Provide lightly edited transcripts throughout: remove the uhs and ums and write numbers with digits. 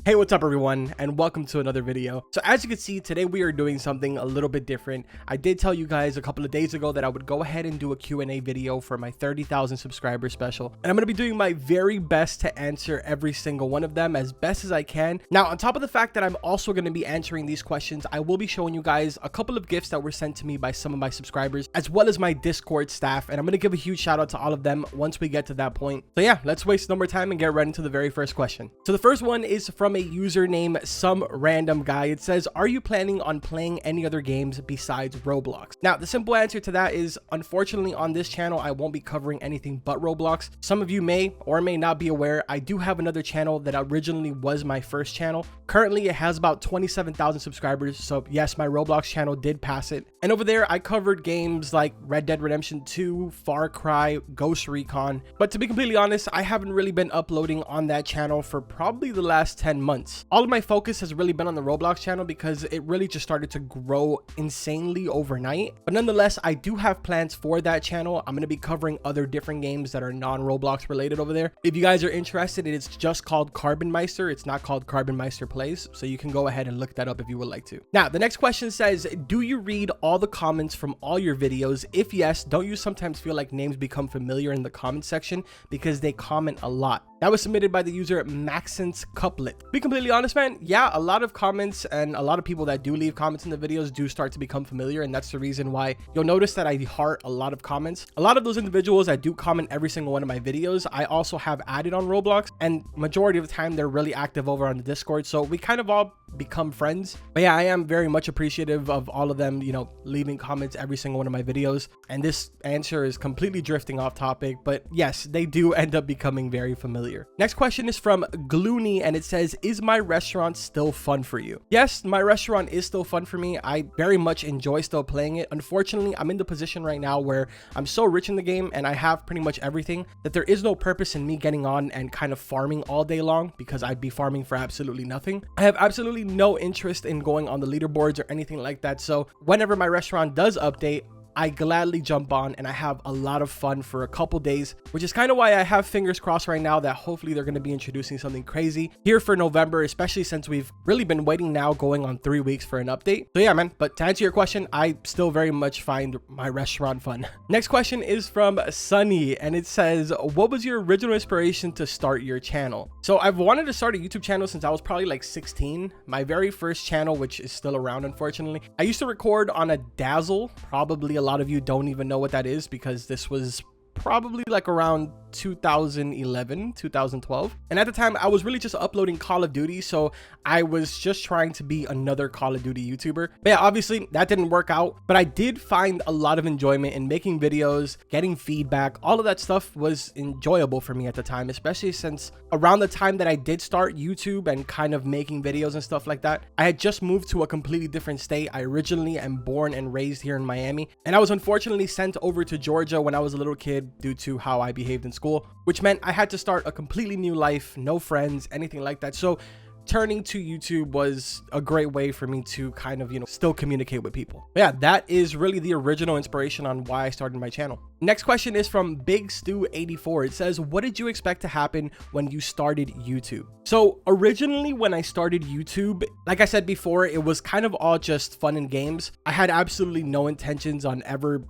Hey, what's up everyone, and welcome to another video. So as you can see, today we are doing something a little bit different. I did tell you guys a couple of days ago that I would go ahead and do a Q&A video for my 30,000 subscriber special, and I'm going to be doing my very best to answer every single one of them as best as I can. Now, on top of the fact that I'm also going to be answering these questions, I will be showing you guys a couple of gifts that were sent to me by some of my subscribers, as well as my Discord staff, and I'm going to give a huge shout out to all of them once we get to that point. So yeah, let's waste no more time and get right into the very first question. So the first one is from a user named some random guy. It says, are you planning on playing any other games besides Roblox? Now, the simple answer to that is, unfortunately, on this channel, I won't be covering anything but Roblox. Some of you may or may not be aware, I do have another channel that originally was my first channel. Currently, it has about 27,000 subscribers. So yes, my Roblox channel did pass it. And over there, I covered games like Red Dead Redemption 2, Far Cry, Ghost Recon. But to be completely honest, I haven't really been uploading on that channel for probably the last 10 months. All of my focus has really been on the Roblox channel because it really just started to grow insanely overnight. But nonetheless, I do have plans for that channel. I'm going to be covering other different games that are non-Roblox related over there. If you guys are interested, it's just called Carbonmeister. It's not called Carbonmeister Plays. So you can go ahead and look that up if you would like to. Now, the next question says, do you read all the comments from all your videos? If yes, don't you sometimes feel like names become familiar in the comment section because they comment a lot? That was submitted by the user Maxence Couplet. To be completely honest, man, yeah, a lot of comments and a lot of people that do leave comments in the videos do start to become familiar, and that's the reason why you'll notice that I heart a lot of comments. A lot of those individuals that do comment every single one of my videos, I also have added on Roblox, and majority of the time they're really active over on the Discord, so we kind of all become friends. But yeah, I am very much appreciative of all of them, leaving comments every single one of my videos. And this answer is completely drifting off topic, but yes, they do end up becoming very familiar. Next question is from Gloony, and it says, is my restaurant still fun for you? Yes, my restaurant is still fun for me. I very much enjoy still playing it. Unfortunately, I'm in the position right now where I'm so rich in the game and I have pretty much everything that there is no purpose in me getting on and kind of farming all day long, because I'd be farming for absolutely nothing. I have absolutely no interest in going on the leaderboards or anything like that. So whenever my restaurant does update, I gladly jump on and I have a lot of fun for a couple days, which is kind of why I have fingers crossed right now that hopefully they're going to be introducing something crazy here for November, especially since we've really been waiting now going on 3 weeks for an update. So yeah, man, but to answer your question, I still very much find my restaurant fun. Next question is from Sunny, and it says, what was your original inspiration to start your channel? So I've wanted to start a YouTube channel since I was probably like 16. My very first channel, which is still around, unfortunately, I used to record on a Dazzle. Probably a lot of you don't even know what that is because this was probably like around 2011, 2012. And at the time, I was really just uploading Call of Duty. So I was just trying to be another Call of Duty YouTuber. But yeah, obviously that didn't work out. But I did find a lot of enjoyment in making videos, getting feedback. All of that stuff was enjoyable for me at the time, especially since around the time that I did start YouTube and kind of making videos and stuff like that, I had just moved to a completely different state. I originally am born and raised here in Miami. And I was unfortunately sent over to Georgia when I was a little kid due to how I behaved in school, which meant I had to start a completely new life, no friends, anything like that. So turning to YouTube was a great way for me to kind of, still communicate with people. But yeah, that is really the original inspiration on why I started my channel. Next question is from Big Stu 84. It says, what did you expect to happen when you started YouTube? So originally when I started YouTube, like I said before, it was kind of all just fun and games. I had absolutely no intentions on ever,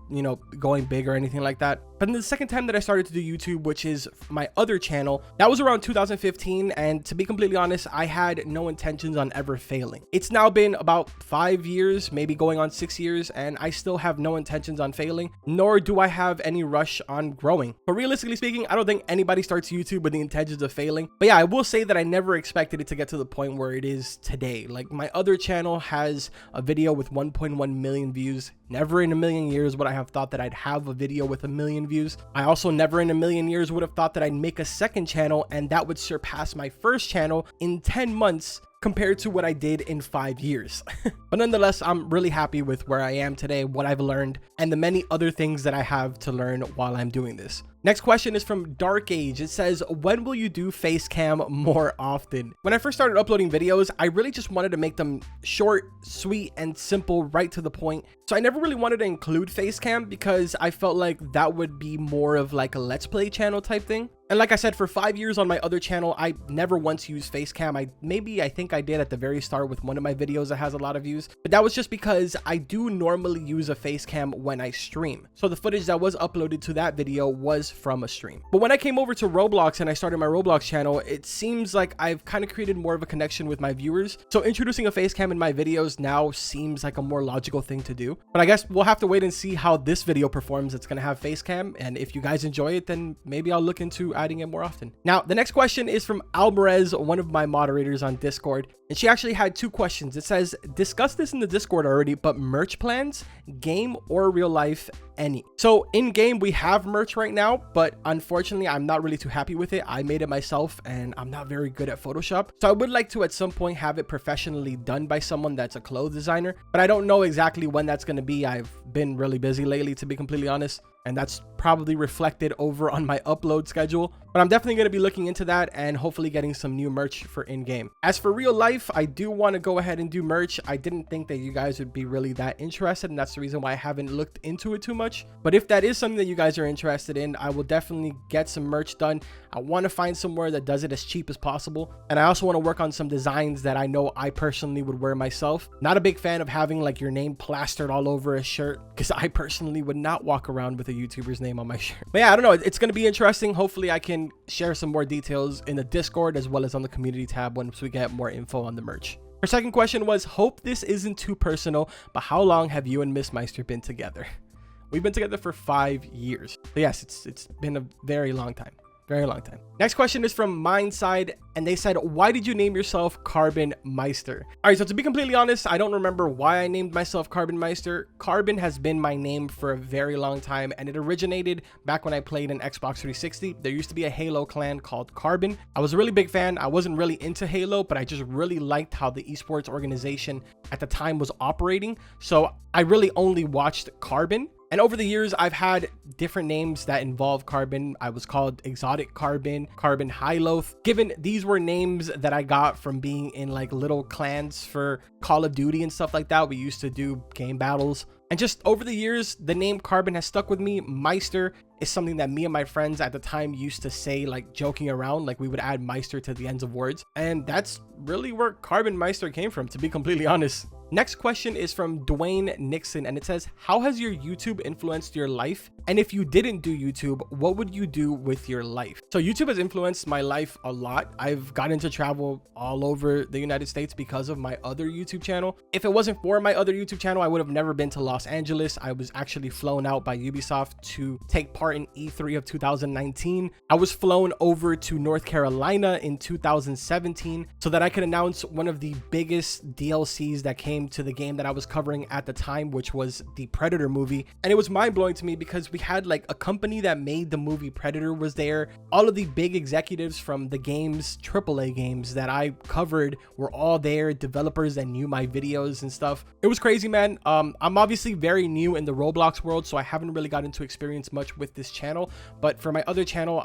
going big or anything like that. But then the second time that I started to do YouTube, which is my other channel, that was around 2015. And to be completely honest, I had no intentions on ever failing. It's now been about 5 years, maybe going on 6 years, and I still have no intentions on failing, nor do I have any rush on growing. But realistically speaking, I don't think anybody starts YouTube with the intentions of failing. But yeah, I will say that I never expected it to get to the point where it is today. Like, my other channel has a video with 1.1 million views. Never in a million years would I have thought that I'd have a video with 1 million views. I also never in a million years would have thought that I'd make a second channel and that would surpass my first channel in 10 months compared to what I did in 5 years. But nonetheless, I'm really happy with where I am today, what I've learned, and the many other things that I have to learn while I'm doing this. Next question is from Dark Age. It says, when will you do Facecam more often? When I first started uploading videos, I really just wanted to make them short, sweet, and simple, right to the point. So I never really wanted to include Facecam because I felt like that would be more of like a Let's Play channel type thing. And like I said, for 5 years on my other channel, I never once used Facecam. I think I did at the very start with one of my videos that has a lot of views, but that was just because I do normally use a Facecam when I stream. So the footage that was uploaded to that video was from a stream. But when I came over to Roblox and I started my Roblox channel, it seems like I've kind of created more of a connection with my viewers. So introducing a Facecam in my videos now seems like a more logical thing to do. But I guess we'll have to wait and see how this video performs. It's going to have Facecam, and if you guys enjoy it, then maybe I'll look into adding it more often. Now, the next question is from Alvarez, one of my moderators on Discord, and she actually had 2 questions. It says, discuss this in the Discord already, but merch plans, game or real life, any? So in game, we have merch right now, but unfortunately, I'm not really too happy with it. I made it myself and I'm not very good at Photoshop. So I would like to at some point have it professionally done by someone that's a clothes designer, but I don't know exactly when that's going to be. I've been really busy lately, to be completely honest, and that's probably reflected over on my upload schedule. But I'm definitely going to be looking into that and hopefully getting some new merch for in-game. As for real life, I do want to go ahead and do merch. I didn't think that you guys would be really that interested, and that's the reason why I haven't looked into it too much. But if that is something that you guys are interested in, I will definitely get some merch done. I want to find somewhere that does it as cheap as possible. And I also want to work on some designs that I know I personally would wear myself. Not a big fan of having like your name plastered all over a shirt, because I personally would not walk around with a YouTuber's name on my shirt. But yeah, I don't know. It's going to be interesting. Hopefully I can share some more details in the Discord as well as on the community tab once we get more info on the merch. Her second question was, hope this isn't too personal, but how long have you and Miss Meister been together? We've been together for 5 years. So yes, it's been a very long time. Very long time. Next question is from Mindside, and they said, why did you name yourself Carbonmeister? All right, so to be completely honest, I don't remember why I named myself Carbonmeister. Carbon has been my name for a very long time, and it originated back when I played in Xbox 360. There used to be a Halo clan called Carbon. I was a really big fan. I wasn't really into Halo, but I just really liked how the esports organization at the time was operating. So I really only watched Carbon. And over the years, I've had different names that involve Carbon. I was called Exotic Carbon, Carbon Highloath. Given these were names that I got from being in like little clans for Call of Duty and stuff like that. We used to do game battles. And just over the years, the name Carbon has stuck with me. Meister is something that me and my friends at the time used to say, like joking around, like we would add Meister to the ends of words. And that's really where Carbonmeister came from, to be completely honest. Next question is from Dwayne Nixon, and it says, how has your YouTube influenced your life? And if you didn't do YouTube, what would you do with your life? So YouTube has influenced my life a lot. I've gotten to travel all over the United States because of my other YouTube channel. If it wasn't for my other YouTube channel, I would have never been to Los Angeles. I was actually flown out by Ubisoft to take part in E3 of 2019. I was flown over to North Carolina in 2017 so that I could announce one of the biggest DLCs that came to the game that I was covering at the time, which was the Predator movie. And it was mind-blowing to me because we had like a company that made the movie Predator was there. All of the big executives from the games, AAA games that I covered were all there, developers that knew my videos and stuff. It was crazy, man. I'm obviously very new in the Roblox world, so I haven't really gotten to experience much with this channel, but for my other channel,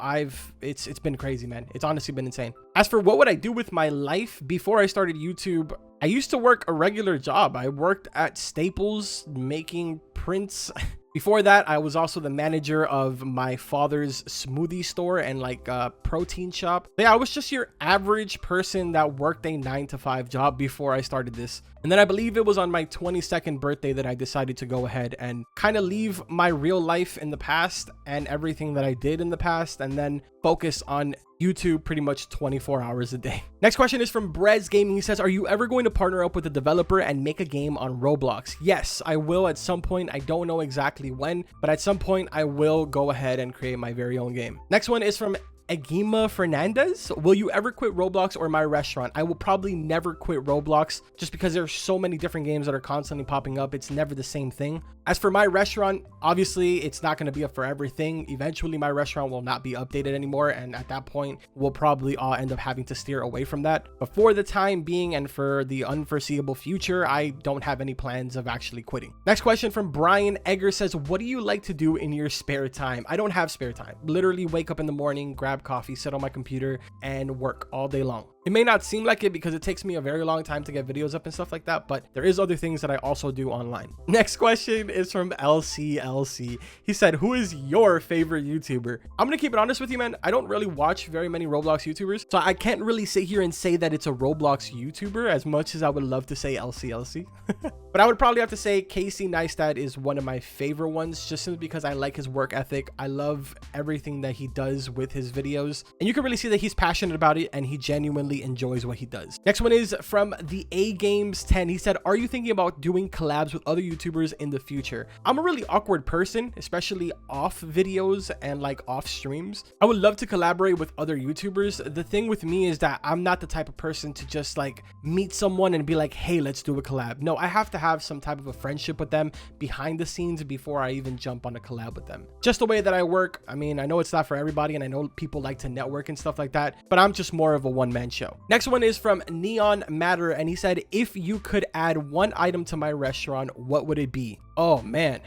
it's been crazy, man. It's honestly been insane. As for what would I do with my life before I started YouTube, I used to work a regular job. I worked at Staples making prints. Before that, I was also the manager of my father's smoothie store and like a protein shop. But yeah, I was just your average person that worked a 9-to-5 job before I started this. And then I believe it was on my 22nd birthday that I decided to go ahead and kind of leave my real life in the past and everything that I did in the past, and then focus on YouTube pretty much 24 hours a day. Next question is from Brez Gaming. He says, are you ever going to partner up with a developer and make a game on Roblox? Yes, I will at some point. I don't know exactly when, but at some point I will go ahead and create my very own game. Next one is from Egima Fernandez. Will you ever quit Roblox or my restaurant? I will probably never quit Roblox just because there's so many different games that are constantly popping up. It's never the same thing. As for my restaurant, obviously it's not going to be a forever thing. Eventually my restaurant will not be updated anymore, and at that point we'll probably all end up having to steer away from that. But for the time being and for the unforeseeable future, I don't have any plans of actually quitting. Next question from Brian Egger says, what do you like to do in your spare time? I don't have spare time. Literally wake up in the morning, grab coffee, sit on my computer and work all day long. It may not seem like it because it takes me a very long time to get videos up and stuff like that, but there is other things that I also do online. Next question is from LCLC. He said, who is your favorite YouTuber? I'm gonna keep it honest with you, man. I don't really watch very many Roblox YouTubers, so I can't really sit here and say that it's a Roblox YouTuber as much as I would love to say LCLC. But I would probably have to say Casey Neistat is one of my favorite ones, just simply because I like his work ethic. I love everything that he does with his videos, and you can really see that he's passionate about it and he genuinely enjoys what he does. Next one is from the A Games 10. He said, are you thinking about doing collabs with other YouTubers in the future? I'm a really awkward person, especially off videos and like off streams. I would love to collaborate with other YouTubers. The thing with me is that I'm not the type of person to just like meet someone and be like, hey, let's do a collab. No, I have to have some type of a friendship with them behind the scenes before I even jump on a collab with them. Just the way that I work. I mean, I know it's not for everybody, and I know people like to network and stuff like that, but I'm just more of a one-man show. Next one is from Neon Matter, and he said, if you could add one item to my restaurant, what would it be? Oh man,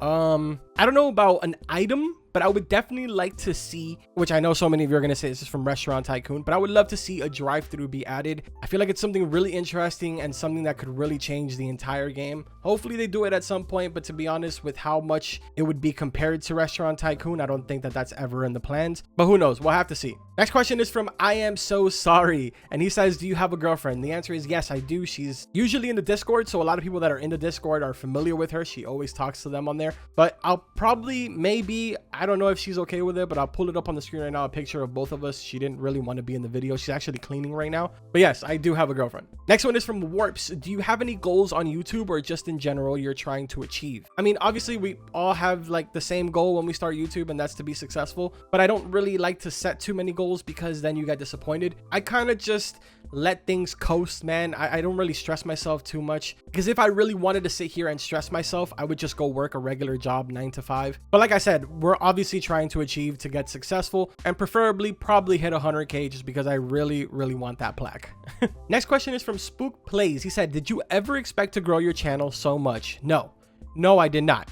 I don't know about an item, but I would definitely like to see, which I know so many of you are going to say this is from Restaurant Tycoon, but I would love to see a drive-thru be added. I feel like it's something really interesting and something that could really change the entire game. Hopefully they do it at some point, but to be honest, with how much it would be compared to Restaurant Tycoon, I don't think that that's ever in the plans, but who knows? We'll have to see. Next question is from I Am So Sorry, and he says, do you have a girlfriend? The answer is yes, I do. She's usually in the Discord, so a lot of people that are in the Discord are familiar with her. She always talks to them on there, but I'll probably, maybe, I don't know if she's okay with it, but I'll pull it up on the screen right now, a picture of both of us. She didn't really want to be in the video. She's actually cleaning right now, but yes, I do have a girlfriend. Next one is from Warps. Do you have any goals on YouTube or just in general you're trying to achieve? I mean, obviously we all have like the same goal when we start YouTube, and that's to be successful, but I don't really like to set too many goals because then you get disappointed. I kind of just let things coast, man. I don't really stress myself too much, because if I really wanted to sit here and stress myself, I would just go work a regular job 9 to 5. But like I said, we're obviously trying to achieve to get successful, and preferably probably hit 100K just because I really want that plaque. Next question is from Spook Plays. He said, did you ever expect to grow your channel so much? No, I did not.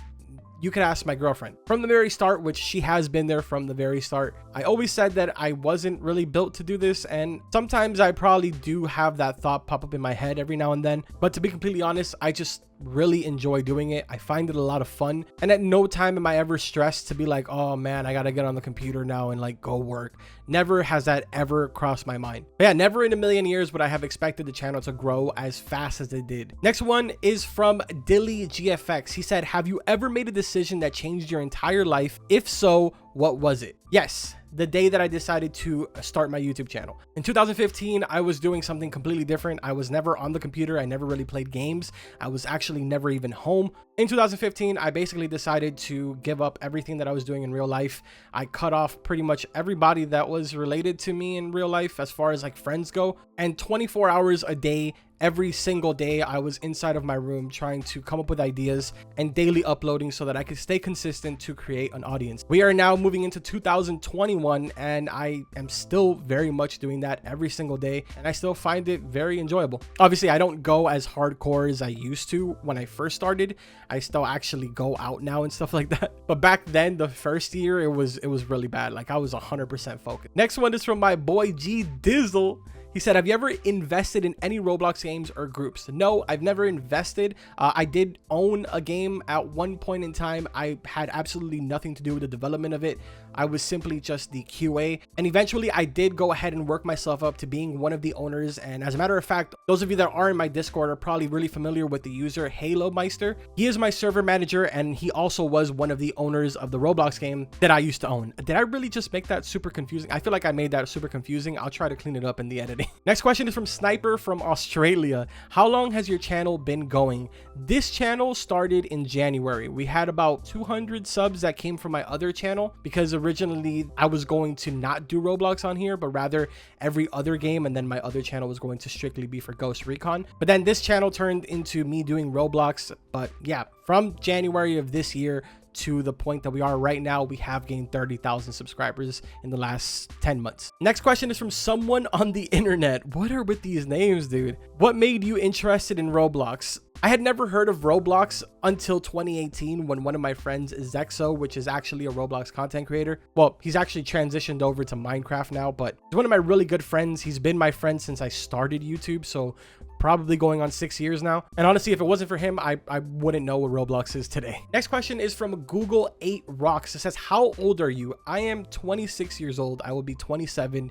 You could ask my girlfriend. From the very start, which she has been there from the very start, I always said that I wasn't really built to do this, and sometimes I probably do have that thought pop up in my head every now and then, but to be completely honest, I just really enjoy doing it. I find it a lot of fun, and at no time am I ever stressed to be like, oh man, I gotta get on the computer now and like go work. Never has that ever crossed my mind. But yeah, never in a million years would I have expected the channel to grow as fast as it did. Next one is from Dilly GFX. He said, have you ever made a decision that changed your entire life? If so, what was it? Yes, the day that I decided to start my YouTube channel. In 2015, I was doing something completely different. I was never on the computer. I never really played games. I was actually never even home. In 2015, I basically decided to give up everything that I was doing in real life. I cut off pretty much everybody that was related to me in real life as far as like friends go. And 24 hours a day, every single day, I was inside of my room trying to come up with ideas and daily uploading so that I could stay consistent to create an audience. We are now moving into 2021, and I am still very much doing that every single day, and I still find it very enjoyable. Obviously, I don't go as hardcore as I used to when I first started. I still actually go out now and stuff like that. But back then, the first year, it was really bad. Like I was 100% focused. Next one is from my boy G Dizzle. He said, have you ever invested in any Roblox games or groups? No, I've never invested. I did own a game at one point in time. I had absolutely nothing to do with the development of it. I was simply just the QA. And eventually I did go ahead and work myself up to being one of the owners. And as a matter of fact, those of you that are in my Discord are probably really familiar with the user Meister. He is my server manager, and he also was one of the owners of the Roblox game that I used to own. Did I really just make that super confusing? I feel like I made that super confusing. I'll try to clean it up in the editing. Next question is from Sniper from Australia. How long has your channel been going? This channel started in January. We had about 200 subs that came from my other channel, because originally I was going to not do Roblox on here, but rather every other game, and then my other channel was going to strictly be for Ghost Recon. But then this channel turned into me doing Roblox. But yeah, from January of this year to the point that we are right now, we have gained 30,000 subscribers in the last 10 months. Next question is from someone on the internet. What are with these names, dude? What made you interested in Roblox? I had never heard of Roblox until 2018 when one of my friends, Zexo, which is actually a Roblox content creator. Well, he's actually transitioned over to Minecraft now, but he's one of my really good friends. He's been my friend since I started YouTube, so probably going on 6 years now. And honestly, if it wasn't for him, I wouldn't know what Roblox is today. Next question is from Google 8 Rocks. It says, how old are you? I am 26 years old. I will be 27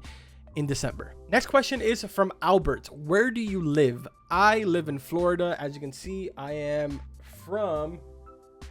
in December. Next question is from Albert. Where do you live? I live in Florida. As you can see, I am from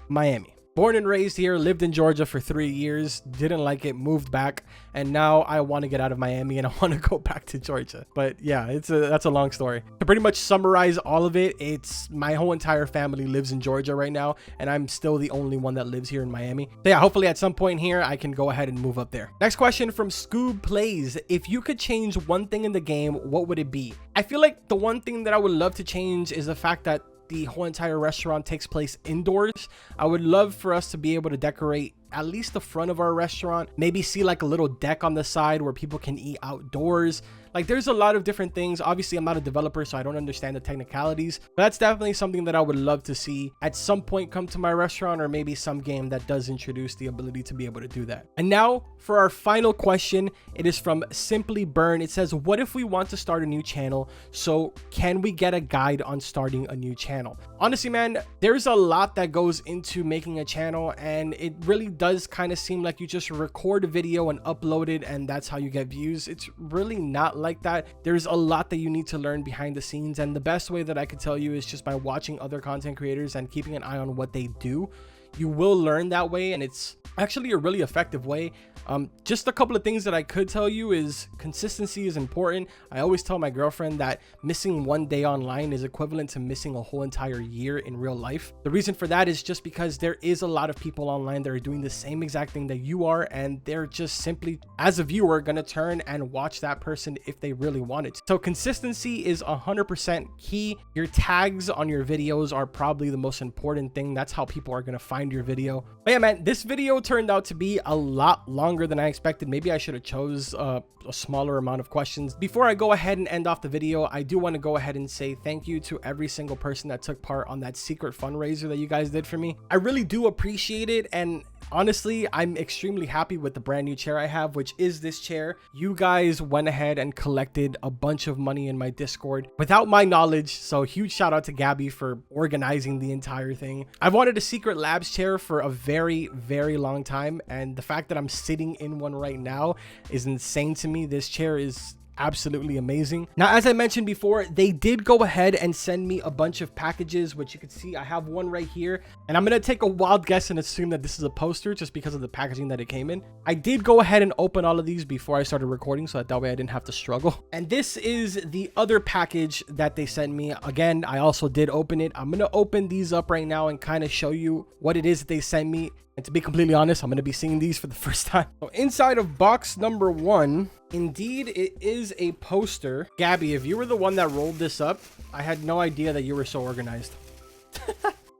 Miami. Born and raised here, lived in Georgia for 3 years, didn't like it, moved back, and now I want to get out of Miami and I want to go back to Georgia. But yeah, that's a long story. To pretty much summarize all of it, it's my whole entire family lives in Georgia right now, and I'm still the only one that lives here in Miami. So yeah, hopefully at some point here, I can go ahead and move up there. Next question from Scoob Plays. If you could change one thing in the game, what would it be? I feel like the one thing that I would love to change is the fact that the whole entire restaurant takes place indoors. I would love for us to be able to decorate at least the front of our restaurant, maybe see like a little deck on the side where people can eat outdoors. Like, there's a lot of different things. Obviously, I'm not a developer, so I don't understand the technicalities, but that's definitely something that I would love to see at some point come to my restaurant, or maybe some game that does introduce the ability to be able to do that. And now for our final question, it is from Simply Burn. It says, what if we want to start a new channel? So can we get a guide on starting a new channel? Honestly, man, there's a lot that goes into making a channel, and it really does kind of seem like you just record a video and upload it and that's how you get views. It's really not like that. There's a lot that you need to learn behind the scenes, and the best way that I could tell you is just by watching other content creators and keeping an eye on what they do. You will learn that way, and it's actually a really effective way. Just a couple of things that I could tell you is consistency is important. I always tell my girlfriend that missing one day online is equivalent to missing a whole entire year in real life. The reason for that is just because there is a lot of people online that are doing the same exact thing that you are, and they're just simply, as a viewer, gonna turn and watch that person if they really wanted to. So consistency is 100% key. Your tags on your videos are probably the most important thing. That's how people are gonna find your video. But yeah, man, this video turned out to be a lot longer than I expected. Maybe I should have chose a smaller amount of questions. Before I go ahead and end off the video, I do want to go ahead and say thank you to every single person that took part on that secret fundraiser that you guys did for me. I really do appreciate it, and honestly, I'm extremely happy with the brand new chair I have, which is this chair. You guys went ahead and collected a bunch of money in my Discord without my knowledge, so huge shout out to Gabby for organizing the entire thing. I've wanted a secret labs chair for a very, very long time, and the fact that I'm sitting in one right now is insane to me. This chair is absolutely amazing. Now, as I mentioned before, they did go ahead and send me a bunch of packages, which you can see I have one right here, and I'm gonna take a wild guess and assume that this is a poster just because of the packaging that it came in. I did go ahead and open all of these before I started recording, so that way I didn't have to struggle. And this is the other package that they sent me. Again, I also did open it. I'm gonna open these up right now and kind of show you what it is that they sent me. And to be completely honest, I'm going to be seeing these for the first time. So inside of box number 1, indeed, it is a poster. Gabby, if you were the one that rolled this up, I had no idea that you were so organized.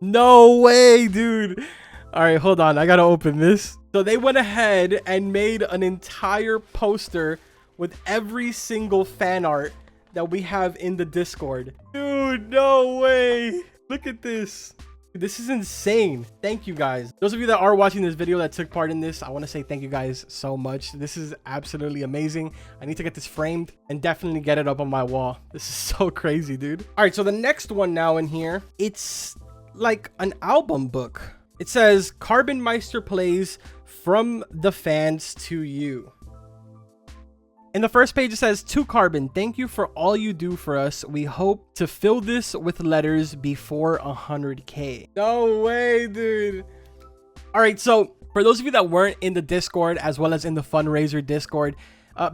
No way, dude. All right, hold on. I got to open this. So they went ahead and made an entire poster with every single fan art that we have in the Discord. Dude, no way. Look at this. This is insane. Thank you guys. Those of you that are watching this video that took part in this, I want to say thank you guys so much. This is absolutely amazing. I need to get this framed and definitely get it up on my wall. This is so crazy, dude. All right, so the next one now in here, it's like an album book. It says Carbonmeister plays from the fans to you. In the first page, it says, to Carbon, thank you for all you do for us. We hope to fill this with letters before 100K. No way, dude. All right, so for those of you that weren't in the Discord as well as in the fundraiser Discord,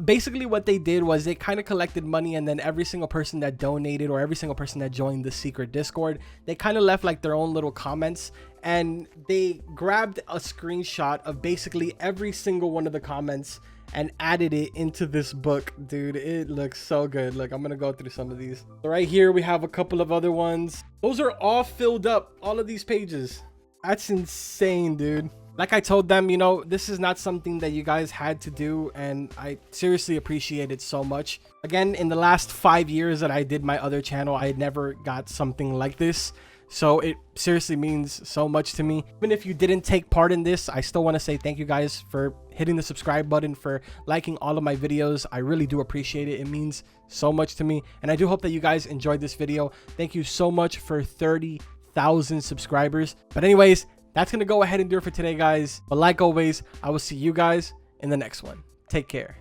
Basically what they did was they kind of collected money, and then every single person that donated or every single person that joined the secret Discord, they kind of left like their own little comments, and they grabbed a screenshot of basically every single one of the comments and added it into this book. Dude, it looks so good. Look, I'm gonna go through some of these. So right here we have a couple of other ones. Those are all filled up, all of these pages. That's insane, dude. Like I told them, you know, this is not something that you guys had to do, and I seriously appreciate it so much. Again, in the last 5 years that I did my other channel, I never got something like this. So it seriously means so much to me. Even if you didn't take part in this, I still want to say thank you guys for hitting the subscribe button, for liking all of my videos. I really do appreciate it. It means so much to me. And I do hope that you guys enjoyed this video. Thank you so much for 30,000 subscribers. But anyways, that's going to go ahead and do it for today, guys. But like always, I will see you guys in the next one. Take care.